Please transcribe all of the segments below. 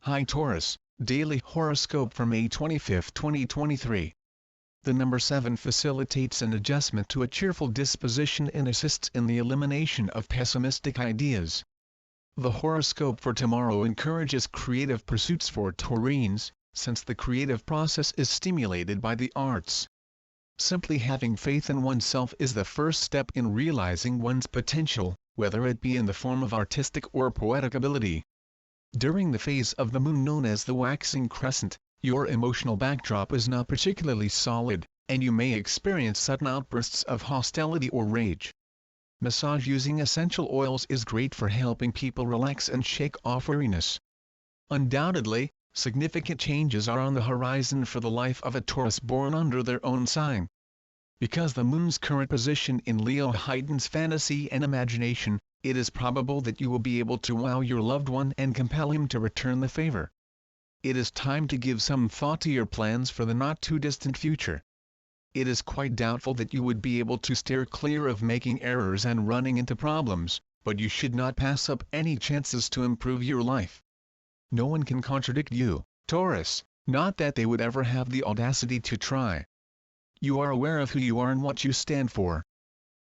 Hi Taurus, Daily Horoscope for May 25, 2023. The number 7 facilitates an adjustment to a cheerful disposition and assists in the elimination of pessimistic ideas. The horoscope for tomorrow encourages creative pursuits for Taurines, since the creative process is stimulated by the arts. Simply having faith in oneself is the first step in realizing one's potential, whether it be in the form of artistic or poetic ability. During the phase of the moon known as the waxing crescent, your emotional backdrop is not particularly solid, and you may experience sudden outbursts of hostility or rage. Massage using essential oils is great for helping people relax and shake off weariness. Undoubtedly, significant changes are on the horizon for the life of a Taurus born under their own sign. Because the moon's current position in Leo heightens fantasy and imagination, it is probable that you will be able to wow your loved one and compel him to return the favor. It is time to give some thought to your plans for the not-too-distant future. It is quite doubtful that you would be able to steer clear of making errors and running into problems, but you should not pass up any chances to improve your life. No one can contradict you, Taurus, not that they would ever have the audacity to try. You are aware of who you are and what you stand for.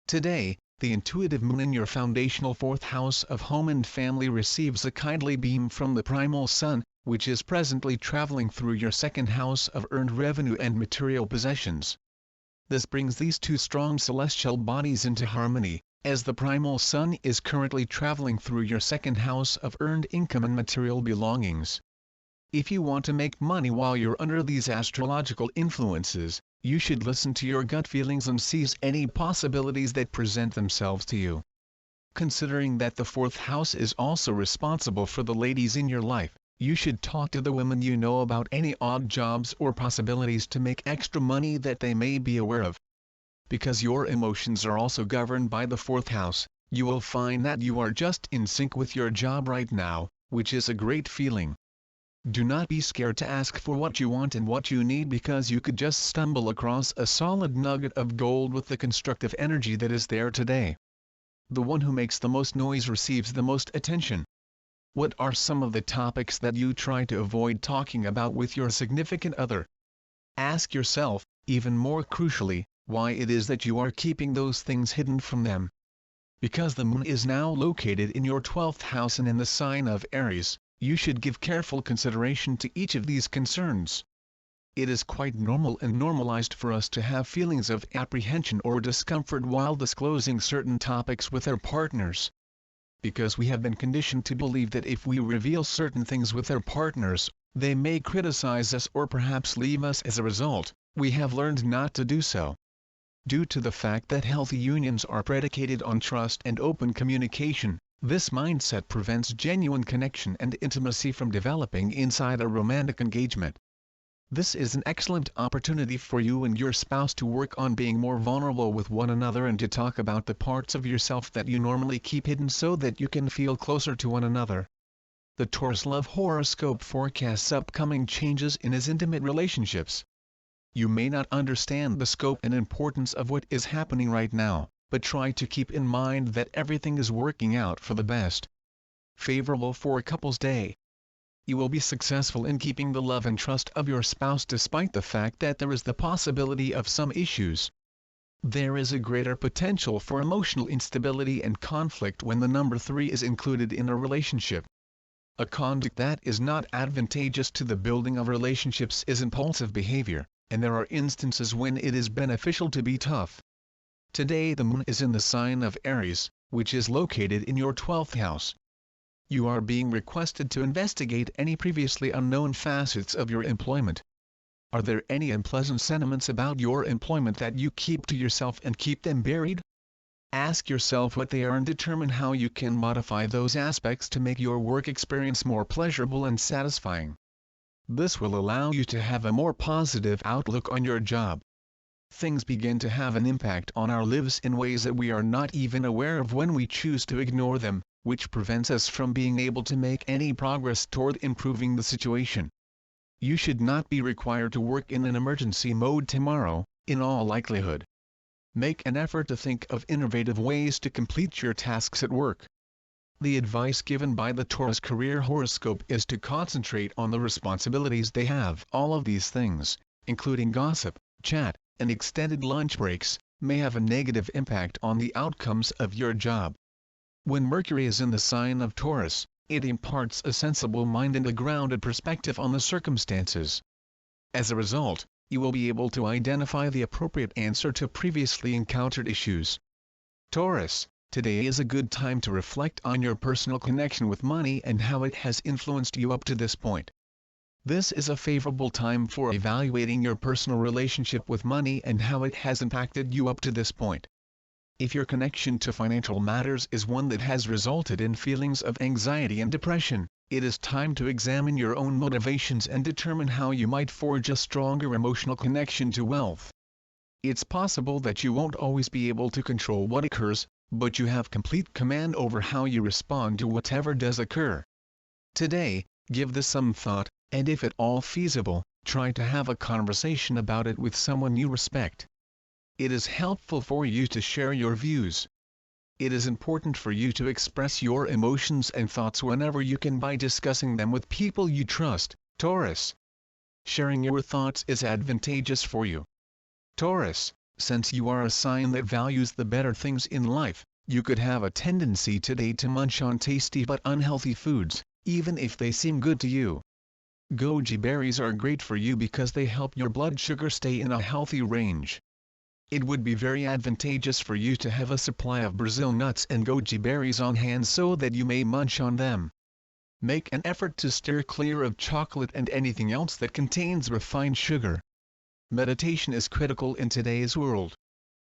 Today, the intuitive moon in your foundational 4th house of home and family receives a kindly beam from the primal sun, which is presently traveling through your 2nd house of earned revenue and material possessions. This brings these two strong celestial bodies into harmony, as the primal sun is currently traveling through your 2nd house of earned income and material belongings. If you want to make money while you're under these astrological influences, you should listen to your gut feelings and seize any possibilities that present themselves to you. Considering that the 4th house is also responsible for the ladies in your life, you should talk to the women you know about any odd jobs or possibilities to make extra money that they may be aware of. Because your emotions are also governed by the 4th house, you will find that you are just in sync with your job right now, which is a great feeling. Do not be scared to ask for what you want and what you need, because you could just stumble across a solid nugget of gold with the constructive energy that is there today. The one who makes the most noise receives the most attention. What are some of the topics that you try to avoid talking about with your significant other? Ask yourself, even more crucially, why it is that you are keeping those things hidden from them. Because the moon is now located in your 12th house and in the sign of Aries, you should give careful consideration to each of these concerns. It is quite normal and normalized for us to have feelings of apprehension or discomfort while disclosing certain topics with our partners. Because we have been conditioned to believe that if we reveal certain things with our partners, they may criticize us or perhaps leave us as a result, we have learned not to do so. Due to the fact that healthy unions are predicated on trust and open communication, this mindset prevents genuine connection and intimacy from developing inside a romantic engagement. This is an excellent opportunity for you and your spouse to work on being more vulnerable with one another and to talk about the parts of yourself that you normally keep hidden so that you can feel closer to one another. The Taurus Love Horoscope forecasts upcoming changes in his intimate relationships. You may not understand the scope and importance of what is happening right now, but try to keep in mind that everything is working out for the best. Favorable for a couple's day. You will be successful in keeping the love and trust of your spouse despite the fact that there is the possibility of some issues. There is a greater potential for emotional instability and conflict when the number 3 is included in a relationship. A conduct that is not advantageous to the building of relationships is impulsive behavior, and there are instances when it is beneficial to be tough. Today the moon is in the sign of Aries, which is located in your 12th house. You are being requested to investigate any previously unknown facets of your employment. Are there any unpleasant sentiments about your employment that you keep to yourself and keep them buried? Ask yourself what they are and determine how you can modify those aspects to make your work experience more pleasurable and satisfying. This will allow you to have a more positive outlook on your job. Things begin to have an impact on our lives in ways that we are not even aware of when we choose to ignore them, which prevents us from being able to make any progress toward improving the situation. You should not be required to work in an emergency mode tomorrow, in all likelihood. Make an effort to think of innovative ways to complete your tasks at work. The advice given by the Taurus career horoscope is to concentrate on the responsibilities they have. All of these things, including gossip, chat, and extended lunch breaks, may have a negative impact on the outcomes of your job. When Mercury is in the sign of Taurus, it imparts a sensible mind and a grounded perspective on the circumstances. As a result, you will be able to identify the appropriate answer to previously encountered issues. Taurus, today is a good time to reflect on your personal connection with money and how it has influenced you up to this point. This is a favorable time for evaluating your personal relationship with money and how it has impacted you up to this point. If your connection to financial matters is one that has resulted in feelings of anxiety and depression, it is time to examine your own motivations and determine how you might forge a stronger emotional connection to wealth. It's possible that you won't always be able to control what occurs, but you have complete command over how you respond to whatever does occur. Today, give this some thought, and if at all feasible, try to have a conversation about it with someone you respect. It is helpful for you to share your views. It is important for you to express your emotions and thoughts whenever you can by discussing them with people you trust, Taurus. Sharing your thoughts is advantageous for you. Taurus, since you are a sign that values the better things in life, you could have a tendency today to munch on tasty but unhealthy foods, even if they seem good to you. Goji berries are great for you because they help your blood sugar stay in a healthy range. It would be very advantageous for you to have a supply of Brazil nuts and goji berries on hand so that you may munch on them. Make an effort to steer clear of chocolate and anything else that contains refined sugar. Meditation is critical in today's world.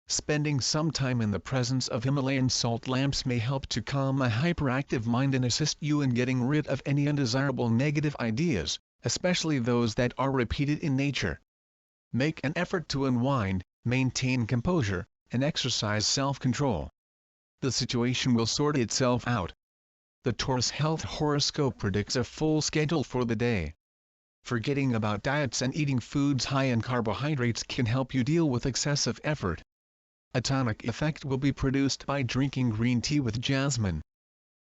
Spending some time in the presence of Himalayan salt lamps may help to calm a hyperactive mind and assist you in getting rid of any undesirable negative ideas, especially those that are repeated in nature. Make an effort to unwind, maintain composure, and exercise self-control. The situation will sort itself out. The Taurus health horoscope predicts a full schedule for the day. Forgetting about diets and eating foods high in carbohydrates can help you deal with excessive effort. A tonic effect will be produced by drinking green tea with jasmine.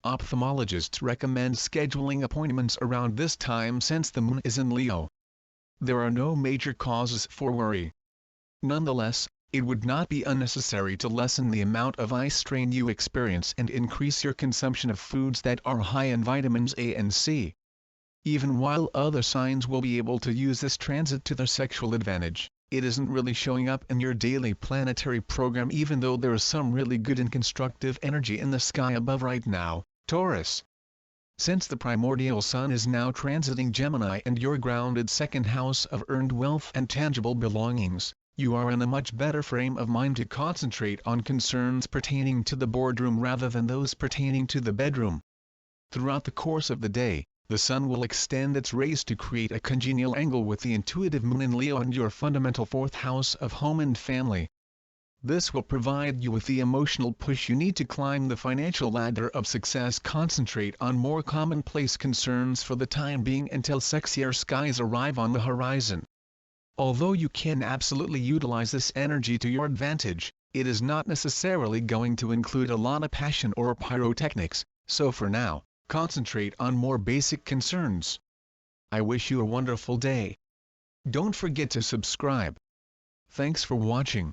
Ophthalmologists recommend scheduling appointments around this time since the moon is in Leo. There are no major causes for worry. Nonetheless, it would not be unnecessary to lessen the amount of eye strain you experience and increase your consumption of foods that are high in vitamins A and C. Even while other signs will be able to use this transit to their sexual advantage, it isn't really showing up in your daily planetary program even though there is some really good and constructive energy in the sky above right now, Taurus. Since the primordial sun is now transiting Gemini and your grounded second house of earned wealth and tangible belongings, you are in a much better frame of mind to concentrate on concerns pertaining to the boardroom rather than those pertaining to the bedroom. Throughout the course of the day, the sun will extend its rays to create a congenial angle with the intuitive moon in Leo and your fundamental fourth house of home and family. This will provide you with the emotional push you need to climb the financial ladder of success. Concentrate on more commonplace concerns for the time being until sexier skies arrive on the horizon. Although you can absolutely utilize this energy to your advantage, it is not necessarily going to include a lot of passion or pyrotechnics, so for now, concentrate on more basic concerns. I wish you a wonderful day. Don't forget to subscribe. Thanks for watching.